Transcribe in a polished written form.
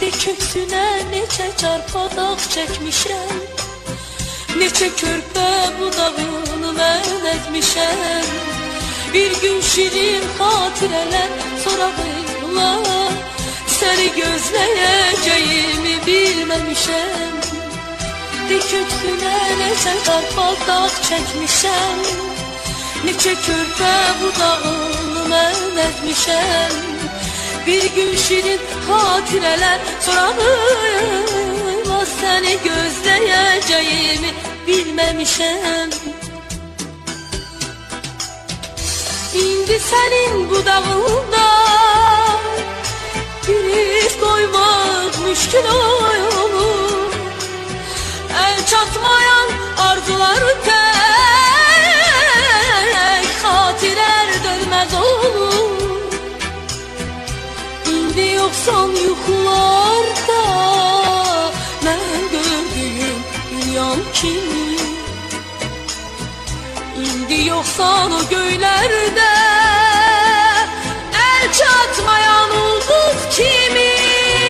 De köksünə neçə çarpadaq çəkmişəm, neçə körpə budağını mən əzmişəm. Bir gün şirin xatirələr sorağıyla səni gözləyəcəyimi bilməmişəm. De köksünə neçə çarpadaq çəkmişəm, neçə körpə budağını mən əzmişəm. Bir gün şirin xatirələr sorağıyla səni gözləyəcəyimi bilməmişəm. İndi sənin budağında bir iz qoymaq müşkül olur. El çatmayan arzular tək xatirələr dönməz olur. İndi yoxsan yuxularda mən gördüyüm dünyam kimi. İndi yoxsan o göylərdə